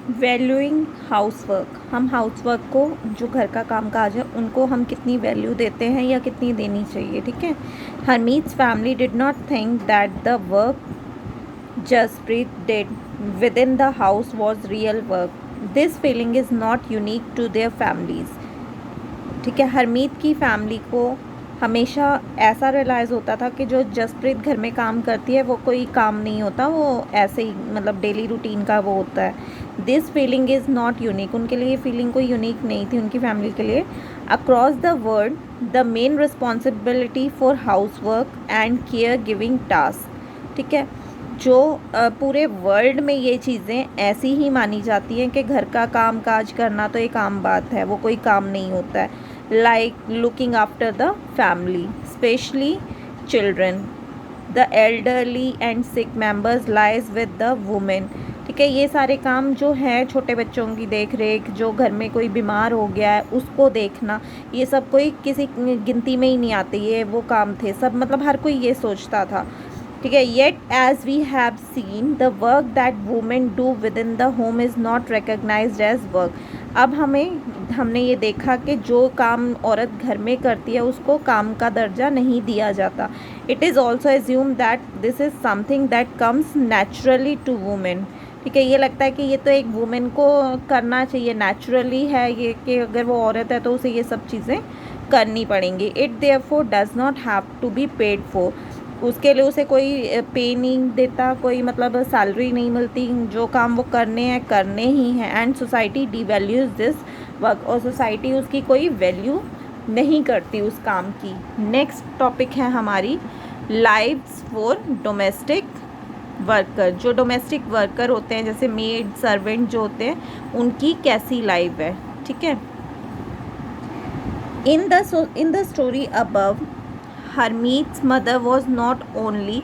Valuing housework, हम housework को, जो घर का काम काज है, उनको हम कितनी वैल्यू देते हैं या कितनी देनी चाहिए। ठीक है। Harmeet's family did not think that the work Jaspreet did within the house was real work. This feeling is not unique to their families. ठीक है। हरमीत की फैमिली को हमेशा ऐसा रियलाइज़ होता था कि जो जसप्रीत घर में काम करती है वो कोई काम नहीं होता, वो ऐसे ही मतलब डेली रूटीन का वो होता है। This feeling is not unique, उनके लिए ये फीलिंग कोई यूनिक नहीं थी उनकी फैमिली के लिए। Across the world the main responsibility for house work and care giving task. ठीक है। जो पूरे वर्ल्ड में ये चीज़ें ऐसी ही मानी जाती हैं कि घर का काम काज करना तो एक आम बात है, वो कोई काम नहीं होता है। Like looking after the family, specially children, the elderly and sick members lies with the women. ठीक है। ये सारे काम जो हैं, छोटे बच्चों की देख रेख, जो घर में कोई बीमार हो गया है उसको देखना, ये सब कोई किसी गिनती में ही नहीं आते, ये वो काम थे सब, मतलब हर कोई ये सोचता था। ठीक है। Yet as we have seen the work that women do within the home is not recognised as work. अब हमने ये देखा कि जो काम औरत घर में करती है उसको काम का दर्जा नहीं दिया जाता। It is also assume that this is something that comes naturally to women. ठीक है। ये लगता है कि ये तो एक वुमेन को करना चाहिए, नेचुरली है ये, कि अगर वो औरत है तो उसे ये सब चीज़ें करनी पड़ेंगी। It therefore does not have to be paid for, उसके लिए उसे कोई पे नहीं देता, कोई मतलब सैलरी नहीं मिलती, जो काम वो करने ही हैं। एंड सोसाइटी डिवैल्यूज दिस वर्क, और सोसाइटी उसकी कोई वैल्यू नहीं करती उस काम की। नेक्स्ट टॉपिक है हमारी लाइव्स फॉर डोमेस्टिक वर्कर। जो डोमेस्टिक वर्कर होते हैं जैसे मेड सर्वेंट जो होते हैं, उनकी कैसी लाइफ है। ठीक है। In the story above, Harmeet's mother was not only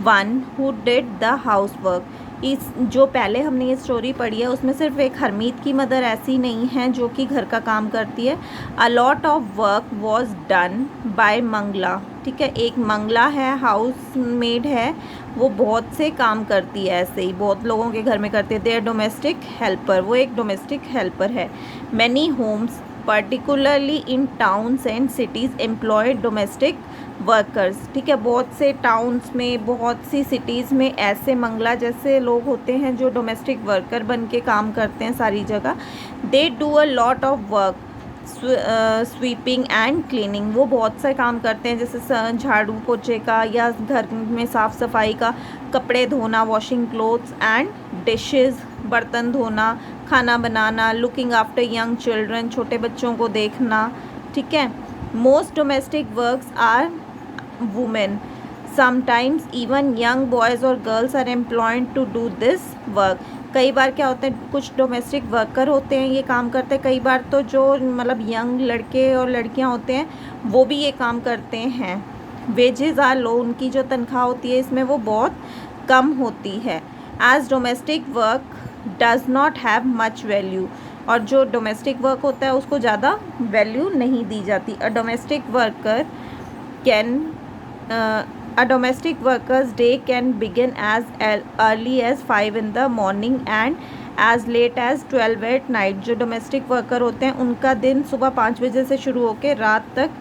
one who did the housework। इस जो पहले हमने ये स्टोरी पढ़ी है उसमें सिर्फ एक हरमीत की मदर ऐसी नहीं है जो कि घर का काम करती है। A lot of work was done by Mangala. ठीक है। एक मंगला है, हाउस मेड है, वो बहुत से काम करती है, ऐसे ही बहुत लोगों के घर में करती है। देयर डोमेस्टिक हेल्पर, वो एक डोमेस्टिक हेल्पर है। Many homes particularly in towns and cities employed domestic workers. ठीक है। बहुत से टाउन्स में, बहुत सी सिटीज़ में ऐसे मंगला जैसे लोग होते हैं जो डोमेस्टिक वर्कर बन के काम करते हैं सारी जगह। They do a lot of work, sweeping and cleaning, वो बहुत से काम करते हैं जैसे झाड़ू पोछे का या घर में साफ़ सफाई का, कपड़े धोना, वॉशिंग क्लोथ्स एंड डिशेस, बर्तन धोना, खाना बनाना, लुकिंग आफ्टर यंग चिल्ड्रन, छोटे बच्चों को देखना। ठीक है। Most domestic works are women, sometimes even young boys और girls are employed to do this work. कई बार क्या होता है, कुछ डोमेस्टिक वर्कर होते हैं ये काम करते हैं, कई बार तो जो मतलब यंग लड़के और लड़कियां होते हैं वो भी ये काम करते हैं। वेजेस आर लो, उनकी जो तनख्वाह होती है इसमें वो बहुत कम होती है। As domestic work does not have much value, और जो डोमेस्टिक वर्क होता है उसको ज़्यादा वैल्यू नहीं दी जाती। अ domestic worker can A domestic worker's day can begin as early as 5 in the morning and as late as 12 at night। जो domestic worker होते हैं उनका दिन सुबह 5 बजे से शुरू होकर रात तक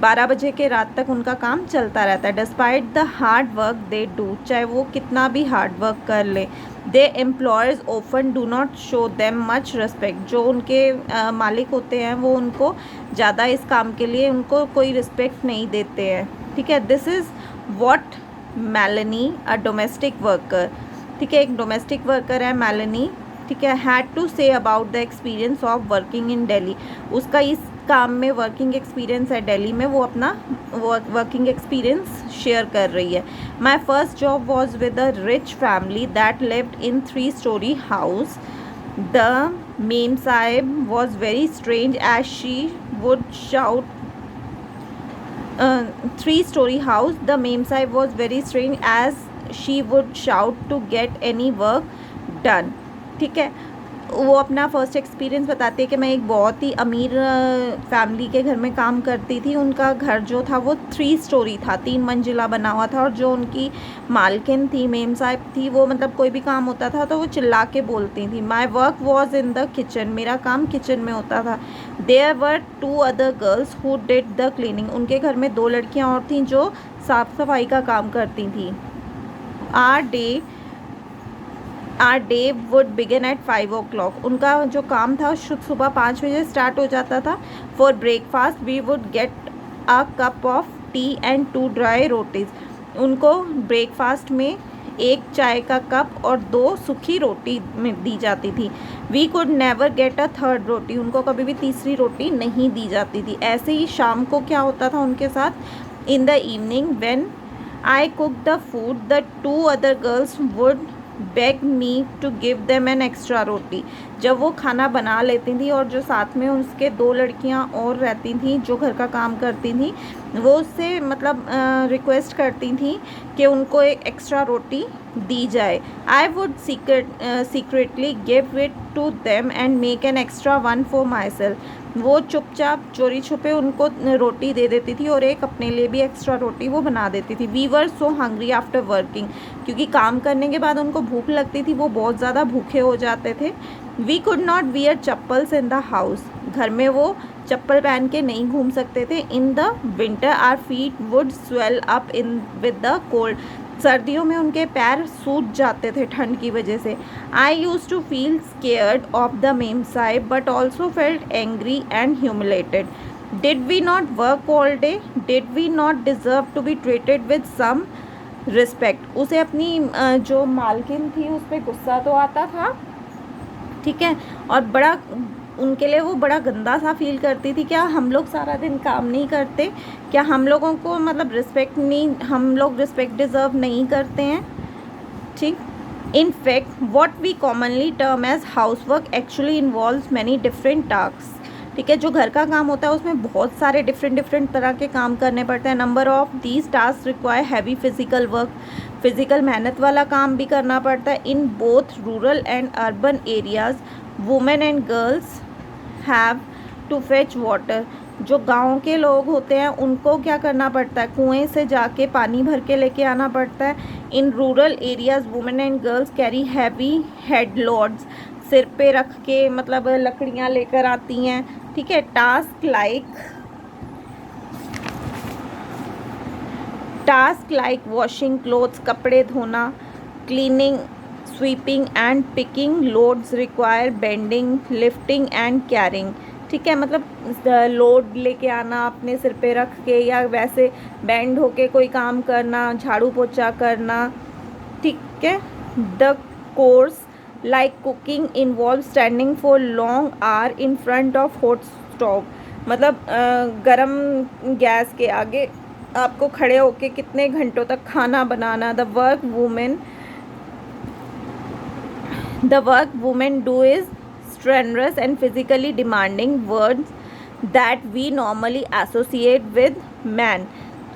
12 बजे के रात तक उनका काम चलता रहता है। Despite the hard work they do, चाहे वो कितना भी हार्ड वर्क कर ले, they employers often do not show them much respect. जो उनके मालिक होते हैं वो उनको ज़्यादा इस काम के लिए उनको कोई रिस्पेक्ट नहीं देते हैं। ठीक है। This is what Melani a domestic worker. ठीक है। एक डोमेस्टिक वर्कर है मेलनी। ठीक है। Had to say about the experience of working in Delhi, उसका इस काम में वर्किंग एक्सपीरियंस है दिल्ली में, वो अपना वर्किंग एक्सपीरियंस शेयर कर रही है। My first job was with a rich family that lived in 3-story house. The ma'am Sahib was very strange as she would shout 3-story house. The mem sahib was very strange as she would shout to get any work done। ठीक है। वो अपना first experience बताती है कि मैं एक बहुत ही अमीर फैमिली के घर में काम करती थी। उनका घर जो था वो 3 स्टोरी था, 3 मंजिला बना हुआ था, और जो उनकी मालकिन थी, मेम साहब थी, वो मतलब कोई भी काम होता था तो वो चिल्ला के बोलती थी। My work was in the kitchen, मेरा काम किचन में होता था। There were 2 other girls who did the cleaning, उनके घर में 2 लड़कियाँ और थीं जो साफ़ सफाई का काम करती थी। Our day would begin at 5 o'clock, उनका जो काम था सुबह 5 बजे स्टार्ट हो जाता था। For breakfast we would get a cup of tea and 2 dry rotis, उनको ब्रेकफास्ट में 1 चाय का कप और 2 सूखी रोटी में दी जाती थी। We could never get a third roti, उनको कभी भी तीसरी रोटी नहीं दी जाती थी। ऐसे ही शाम को क्या होता था उनके साथ, in the evening when I cook the food the 2 other girls would beg me to give them an extra roti, जब वो खाना बना लेती थी और जो साथ में उसके 2 लड़कियां और रहती थी जो घर का काम करती थी, वो उससे मतलब रिक्वेस्ट करती थी कि उनको एक एक्स्ट्रा रोटी दी जाए। I would secretly give it to them and make an extra one for myself, वो चुपचाप चोरी छुपे उनको रोटी दे देती थी और एक अपने लिए भी एक्स्ट्रा रोटी वो बना देती थी। We were so hungry after working, क्योंकि काम करने के बाद उनको भूख लगती थी, वो बहुत ज़्यादा भूखे हो जाते थे। We could not wear chappals in the house, घर में वो चप्पल पहन के नहीं घूम सकते थे। In the winter are feet would swell up in with the cold, सर्दियों में उनके पैर सूज जाते थे ठंड की वजह से। I use to feel scared of the ma'am sahib but also felt angry and humiliated. Did we not work all day, did we not deserve to be treated with some respect, उसे अपनी जो मालकिन थी उस पर गुस्सा तो आता था, ठीक है, और बड़ा उनके लिए वो बड़ा गंदा सा फील करती थी, क्या हम लोग सारा दिन काम नहीं करते, क्या हम लोगों को मतलब रिस्पेक्ट नहीं, हम लोग रिस्पेक्ट डिज़र्व नहीं करते हैं, ठीक। In fact what we commonly term as house work actually involves many different task, ठीक है, जो घर का काम होता है उसमें बहुत सारे डिफरेंट तरह के काम करने पड़ते हैं। Number of these task require heavy physical work, physical मेहनत वाला काम भी करना पड़ता है। In both rural and urban areas women and girls have to fetch water, जो गांव के लोग होते हैं उनको क्या करना पड़ता है, कुएं से जाके पानी भर के लेके आना पड़ता है। In rural areas women and girls carry heavy head loads, सिर पे रख के मतलब लकड़ियाँ लेकर आती हैं, ठीक है। टास्क लाइक वॉशिंग क्लोथ्स, कपड़े धोना, cleaning, sweeping and picking loads require bending, lifting and carrying, ठीक है, मतलब लोड लेके आना अपने सिर पे रख के या वैसे बेंड होके कोई काम करना, झाड़ू पोछा करना, ठीक है। The chores like cooking involve standing for long hour in front of hot stove, मतलब गरम गैस के आगे आपको खड़े होके कितने घंटों तक खाना बनाना। The work women do is strenuous and physically demanding, words that we normally associate with man,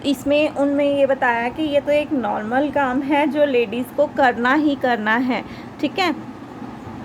इसमें उनमें ये बताया कि ये तो एक नॉर्मल काम है जो लेडीज़ को करना ही करना है, ठीक है।